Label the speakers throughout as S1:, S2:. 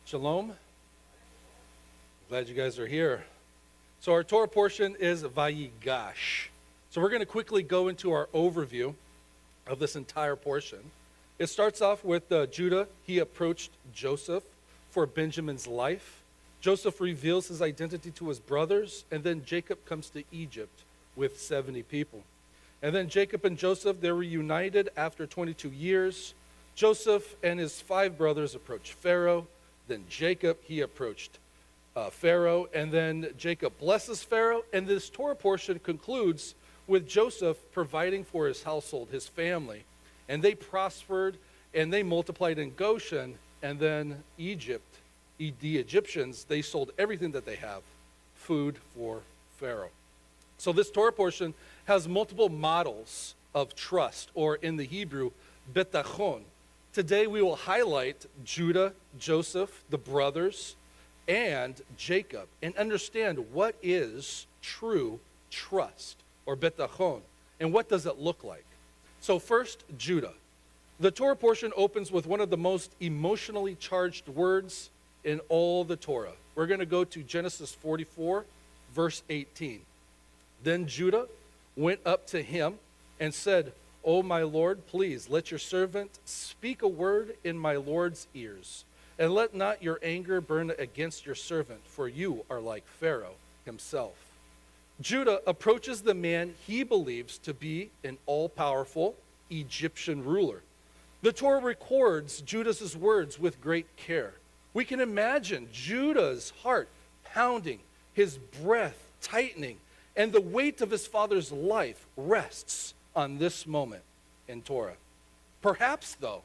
S1: Shalom. Glad you guys are here. So our Torah portion is Vayigash. So we're going to quickly go into our overview of this entire portion. It starts off with Judah. He approached Joseph for Benjamin's life. Joseph reveals his identity to his brothers, and then Jacob comes to Egypt with 70 people. And then Jacob and Joseph, they were united after 22 years. Joseph and his 5 brothers approached Pharaoh. Then Jacob, he approached Pharaoh, and then Jacob blesses Pharaoh, and this Torah portion concludes with Joseph providing for his household, his family, and they prospered and they multiplied in Goshen, and then Egypt, the Egyptians, they sold everything that they have, food for Pharaoh. So this Torah portion has multiple models of trust, or in the Hebrew, betachon. Today we will highlight Judah, Joseph, the brothers, and Jacob, and understand what is true trust, or betachon, and what does it look like. So first, Judah. The Torah portion opens with one of the most emotionally charged words in all the Torah. We're going to go to Genesis 44, verse 18. Then Judah went up to him and said, "O my Lord, please let your servant speak a word in my Lord's ears, and let not your anger burn against your servant, for you are like Pharaoh himself." Judah approaches the man he believes to be an all-powerful Egyptian ruler. The Torah records Judah's words with great care. We can imagine Judah's heart pounding, his breath tightening, and the weight of his father's life rests on this moment in Torah. Perhaps, though,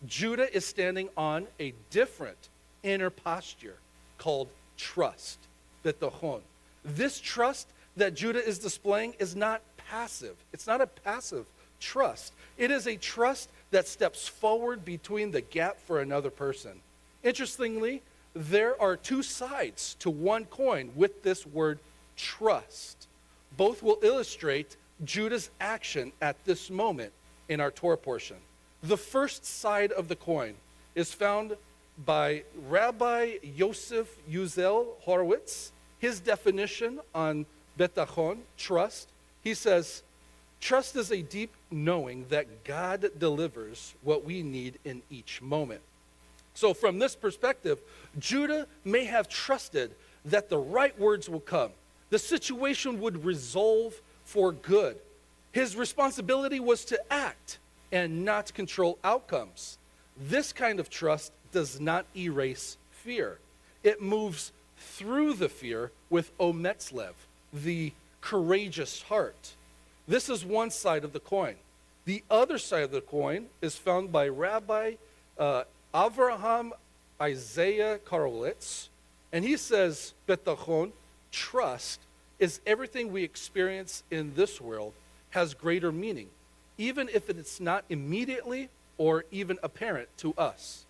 S1: Judah is standing on a different inner posture called trust, betachon. This trust that Judah is displaying is not passive. It's not a passive trust. It is a trust that steps forward between the gap for another person. Interestingly, there are 2 sides to one coin with this word trust. Both will illustrate Judah's action at this moment in our Torah portion. The first side of the coin is found by Rabbi Yosef Yuzel Horowitz. His definition on betachon, trust, he says, trust is a deep knowing that God delivers what we need in each moment. So from this perspective, Judah may have trusted that the right words will come. The situation would resolve for good. His responsibility was to act and not control outcomes. This kind of trust does not erase fear. It moves through the fear with ometzlev, the courageous heart. This is one side of the coin. The other side of the coin is found by Rabbi Avraham Isaiah Karolitz, and he says, betachon, trust, is everything we experience in this world has greater meaning, even if it's not immediately or even apparent to us.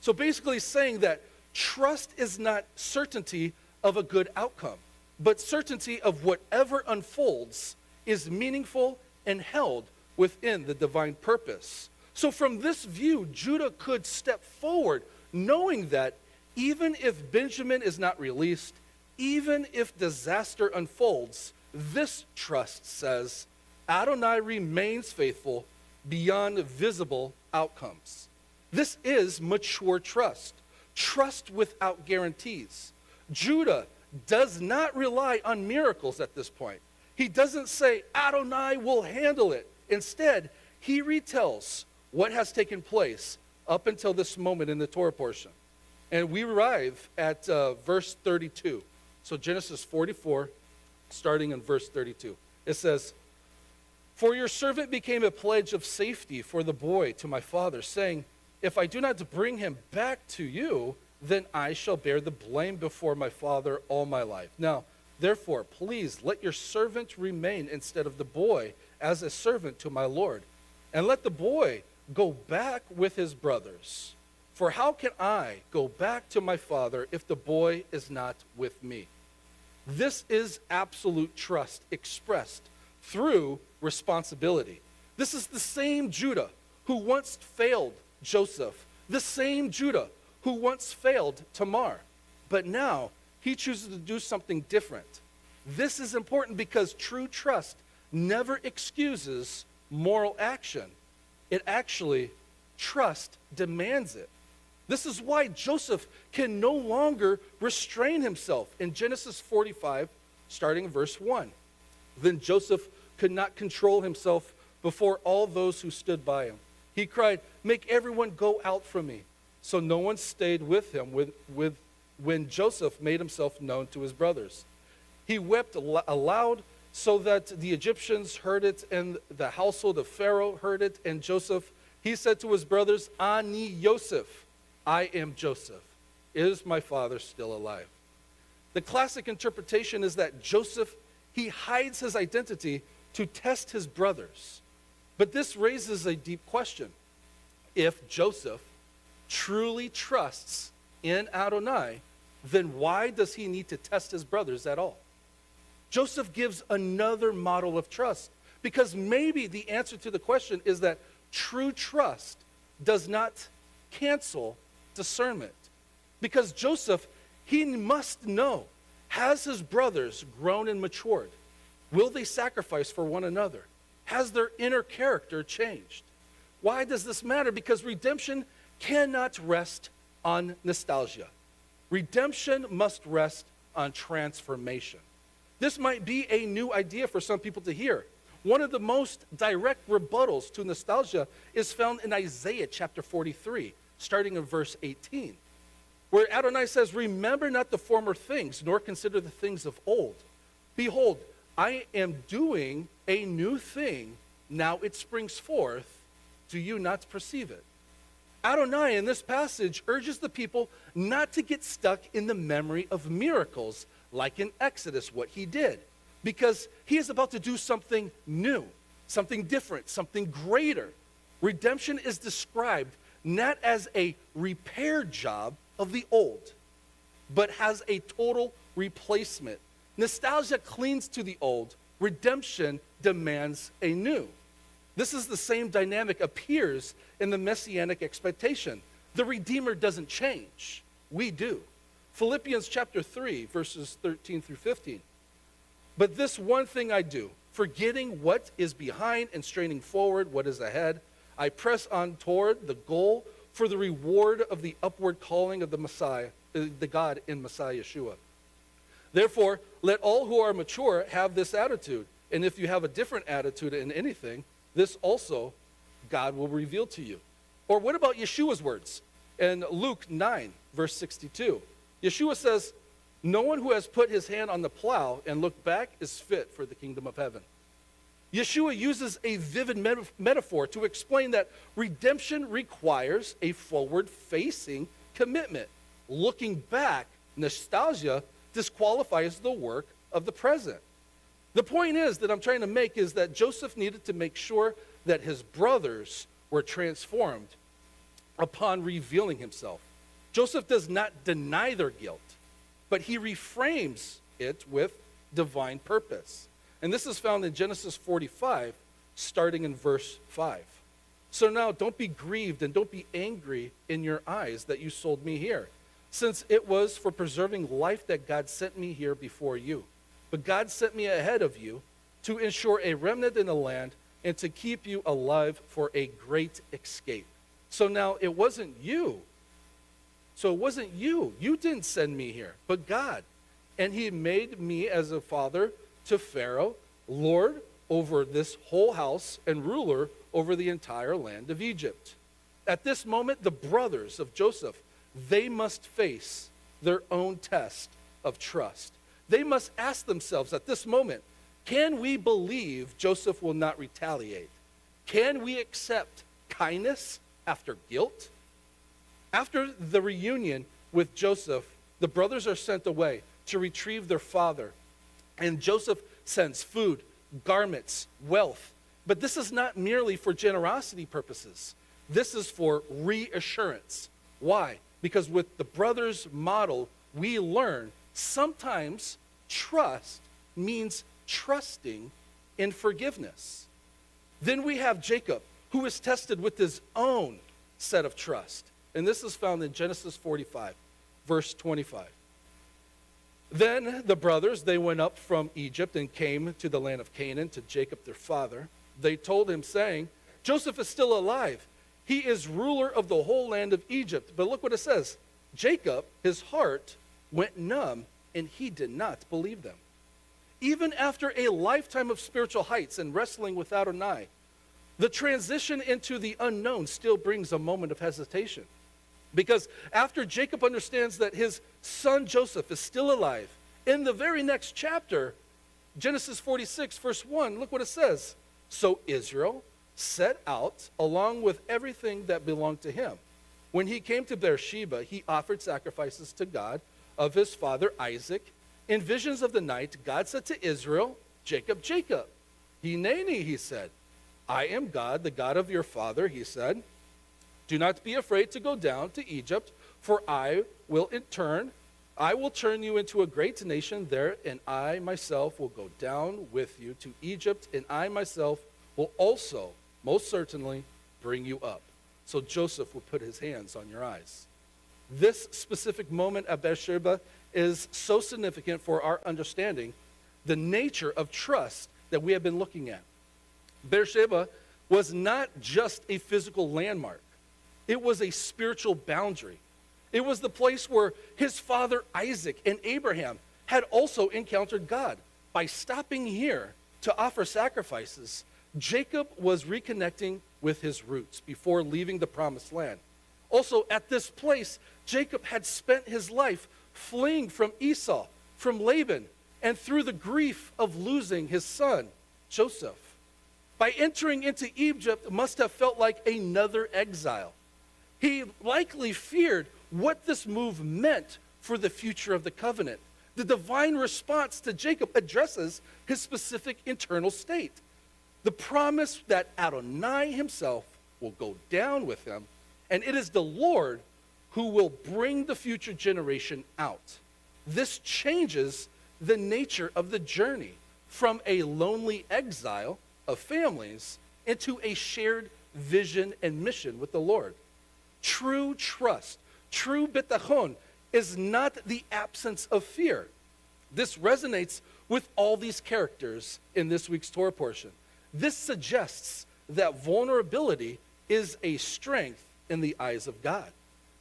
S1: So basically saying that trust is not certainty of a good outcome, but certainty of whatever unfolds is meaningful and held within the divine purpose. So from this view, Judah could step forward knowing that even if Benjamin is not released, even if disaster unfolds, this trust says, Adonai remains faithful beyond visible outcomes. This is mature trust, trust without guarantees. Judah does not rely on miracles at this point. He doesn't say, Adonai will handle it. Instead, he retells what has taken place up until this moment in the Torah portion. And we arrive at verse 32. So Genesis 44, starting in verse 32. It says, "For your servant became a pledge of safety for the boy to my father, saying, if I do not bring him back to you, then I shall bear the blame before my father all my life. Now, therefore, please let your servant remain instead of the boy as a servant to my Lord, and let the boy go back with his brothers. For how can I go back to my father if the boy is not with me?" This is absolute trust expressed through responsibility. This is the same Judah who once failed Joseph, the same Judah who once failed Tamar, but now he chooses to do something different. This is important because true trust never excuses moral action. It actually, trust demands it. This is why Joseph can no longer restrain himself. In Genesis 45, starting in verse 1. Then Joseph could not control himself before all those who stood by him. He cried, "Make everyone go out from me." So no one stayed with him when Joseph made himself known to his brothers. He wept aloud so that the Egyptians heard it, and the household of Pharaoh heard it. And Joseph, he said to his brothers, "Ani Yosef, I am Joseph. Is my father still alive?" The classic interpretation is that Joseph, he hides his identity to test his brothers. But this raises a deep question. If Joseph truly trusts in Adonai, then why does he need to test his brothers at all? Joseph gives another model of trust, because maybe the answer to the question is that true trust does not cancel discernment. Because Joseph, he must know, has his brothers grown and matured? Will they sacrifice for one another? Has their inner character changed? Why does this matter? Because redemption cannot rest on nostalgia. Redemption must rest on transformation. This might be a new idea for some people to hear. One of the most direct rebuttals to nostalgia is found in Isaiah chapter 43, starting in verse 18, where Adonai says, "Remember not the former things, nor consider the things of old. Behold, I am doing a new thing. Now it springs forth. Do you not perceive it?" Adonai in this passage urges the people not to get stuck in the memory of miracles, like in Exodus, what he did, because he is about to do something new, something different, something greater. Redemption is described not as a repair job of the old, but has a total replacement. Nostalgia clings to the old. Redemption demands a new. This is the same dynamic appears in the messianic expectation. The Redeemer doesn't change. We do. Philippians chapter 3, verses 13 through 15. "But this one thing I do, forgetting what is behind and straining forward what is ahead, I press on toward the goal for the reward of the upward calling of the Messiah, the God in Messiah Yeshua. Therefore, let all who are mature have this attitude. And if you have a different attitude in anything, this also God will reveal to you." Or what about Yeshua's words? In Luke 9, verse 62, Yeshua says, "No one who has put his hand on the plow and looked back is fit for the kingdom of heaven." Yeshua uses a vivid metaphor to explain that redemption requires a forward-facing commitment. Looking back, nostalgia, disqualifies the work of the present. The point is that I'm trying to make is that Joseph needed to make sure that his brothers were transformed upon revealing himself. Joseph does not deny their guilt, but he reframes it with divine purpose. And this is found in Genesis 45, starting in verse 5. "So now don't be grieved and don't be angry in your eyes that you sold me here, since it was for preserving life that God sent me here before you. But God sent me ahead of you to ensure a remnant in the land and to keep you alive for a great escape." So now it wasn't you. You didn't send me here, but God. "And he made me as a father to Pharaoh, Lord over this whole house, and ruler over the entire land of Egypt." At this moment, the brothers of Joseph, they must face their own test of trust. They must ask themselves at this moment, can we believe Joseph will not retaliate? Can we accept kindness after guilt? After the reunion with Joseph, the brothers are sent away to retrieve their father. And Joseph sends food, garments, wealth. But this is not merely for generosity purposes. This is for reassurance. Why? Because with the brothers' model, we learn sometimes trust means trusting in forgiveness. Then we have Jacob, who is tested with his own set of trust. And this is found in Genesis 45, verse 25. Then the brothers, they went up from Egypt and came to the land of Canaan to Jacob their father. They told him, saying, Joseph is still alive. He is ruler of the whole land of Egypt. But look what it says. Jacob, his heart went numb, and he did not believe them. Even after a lifetime of spiritual heights and wrestling with Adonai, the transition into the unknown still brings a moment of hesitation. Because after Jacob understands that his son Joseph is still alive, in the very next chapter, Genesis 46, verse 1, look what it says. So Israel set out along with everything that belonged to him. When he came to Beersheba, he offered sacrifices to God of his father Isaac. In visions of the night, God said to Israel, Jacob, Jacob. Hineni, he said. I am God, the God of your father, he said. Do not be afraid to go down to Egypt, for I will turn you into a great nation there, and I myself will go down with you to Egypt, and I myself will also, most certainly, bring you up. So Joseph will put his hands on your eyes. This specific moment at Beersheba is so significant for our understanding the nature of trust that we have been looking at. Beersheba was not just a physical landmark. It was a spiritual boundary. It was the place where his father Isaac and Abraham had also encountered God. By stopping here to offer sacrifices, Jacob was reconnecting with his roots before leaving the promised land. Also, at this place, Jacob had spent his life fleeing from Esau, from Laban, and through the grief of losing his son, Joseph. By entering into Egypt, must have felt like another exile. He likely feared what this move meant for the future of the covenant. The divine response to Jacob addresses his specific internal state. The promise that Adonai himself will go down with him, and it is the Lord who will bring the future generation out. This changes the nature of the journey from a lonely exile of families into a shared vision and mission with the Lord. True trust, true bitachon, is not the absence of fear. This resonates with all these characters in this week's Torah portion. This suggests that vulnerability is a strength in the eyes of God.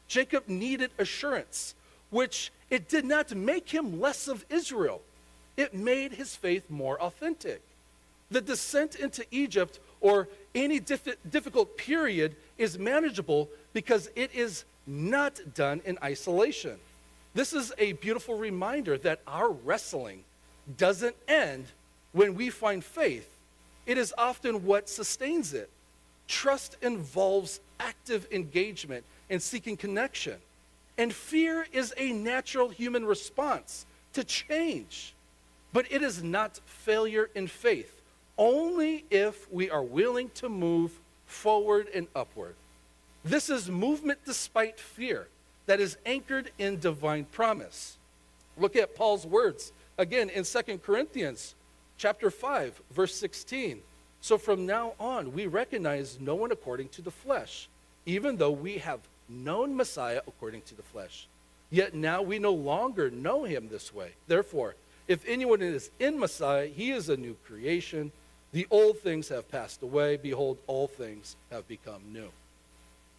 S1: Jacob needed assurance, which it did not make him less of Israel. It made his faith more authentic. The descent into Egypt or any difficult period is manageable because it is not done in isolation. This is a beautiful reminder that our wrestling doesn't end when we find faith. It is often what sustains it. Trust involves active engagement and seeking connection. And fear is a natural human response to change. But it is not failure in faith, only if we are willing to move forward and upward. This is movement despite fear that is anchored in divine promise. Look at Paul's words again in 2 Corinthians chapter 5, verse 16. So from now on, we recognize no one according to the flesh, even though we have known Messiah according to the flesh. Yet now we no longer know him this way. Therefore, if anyone is in Messiah, he is a new creation. The old things have passed away. Behold, all things have become new.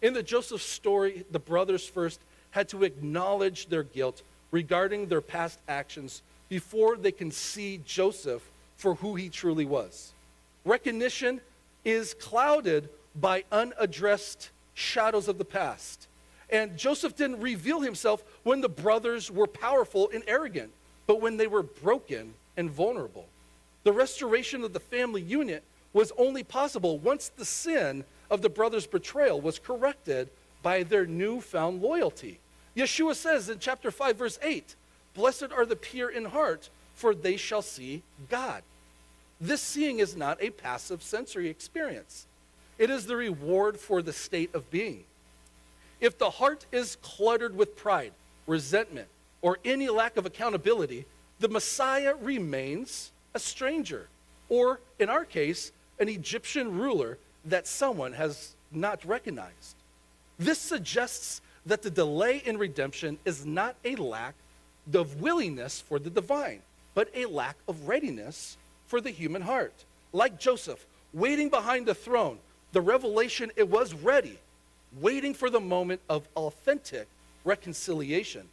S1: In the Joseph story, the brothers first had to acknowledge their guilt regarding their past actions before they can see Joseph for who he truly was. Recognition is clouded by unaddressed shadows of the past. And Joseph didn't reveal himself when the brothers were powerful and arrogant, but when they were broken and vulnerable. The restoration of the family unit was only possible once the sin of the brothers' betrayal was corrected by their newfound loyalty. Yeshua says in chapter 5, verse 8, "Blessed are the pure in heart, for they shall see God." This seeing is not a passive sensory experience. It is the reward for the state of being. If the heart is cluttered with pride, resentment, or any lack of accountability, the Messiah remains a stranger, or in our case, an Egyptian ruler that someone has not recognized. This suggests that the delay in redemption is not a lack of willingness for the divine, but a lack of readiness for the human heart. Like Joseph, waiting behind the throne, the revelation, it was ready, waiting for the moment of authentic reconciliation.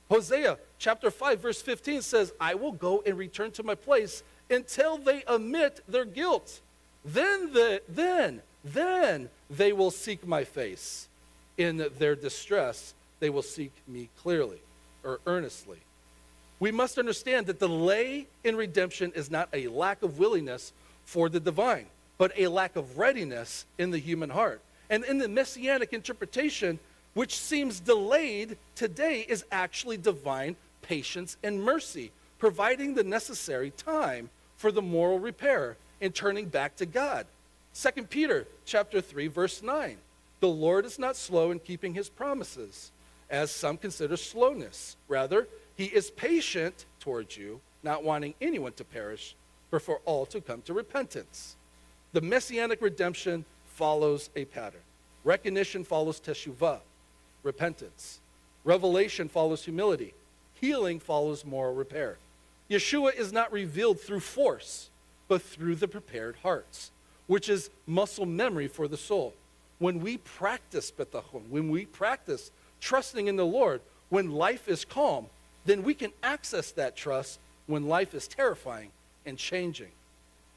S1: Hosea chapter 5, verse 15 says, I will go and return to my place until they admit their guilt. Then they will seek my face. In their distress, they will seek me clearly or earnestly. We must understand that delay in redemption is not a lack of willingness for the divine, but a lack of readiness in the human heart. And in the messianic interpretation, which seems delayed today, is actually divine patience and mercy, providing the necessary time for the moral repair and turning back to God. 2 Peter chapter 3, verse 9. The Lord is not slow in keeping his promises, as some consider slowness. Rather, he is patient towards you, not wanting anyone to perish, but for all to come to repentance. The messianic redemption follows a pattern. Recognition follows teshuvah, repentance. Revelation follows humility. Healing follows moral repair. Yeshua is not revealed through force, but through the prepared hearts, which is muscle memory for the soul. When we practice betachon, when we practice trusting in the Lord, when life is calm, then we can access that trust when life is terrifying and changing.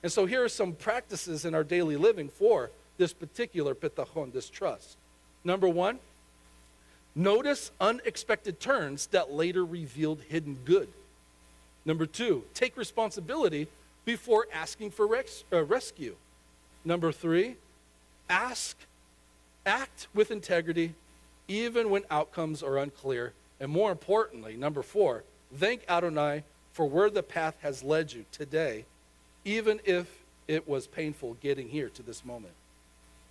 S1: And so here are some practices in our daily living for this particular betachon, this trust. Number one, notice unexpected turns that later revealed hidden good. Number two, take responsibility before asking for rescue. Number three, act with integrity even when outcomes are unclear. And more importantly, number four, thank Adonai for where the path has led you today, even if it was painful getting here to this moment.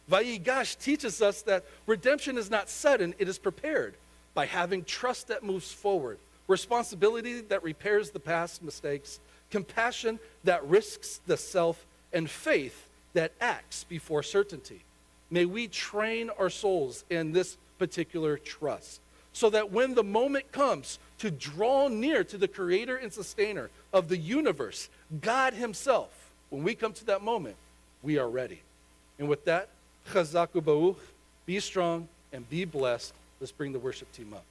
S1: Vayigash teaches us that redemption is not sudden, it is prepared by having trust that moves forward, responsibility that repairs the past mistakes, compassion that risks the self, and faith that acts before certainty. May we train our souls in this particular trust so that when the moment comes to draw near to the creator and sustainer of the universe, God himself, when we come to that moment, we are ready. And with that, chazak u'ba'uch, be strong and be blessed. Let's bring the worship team up.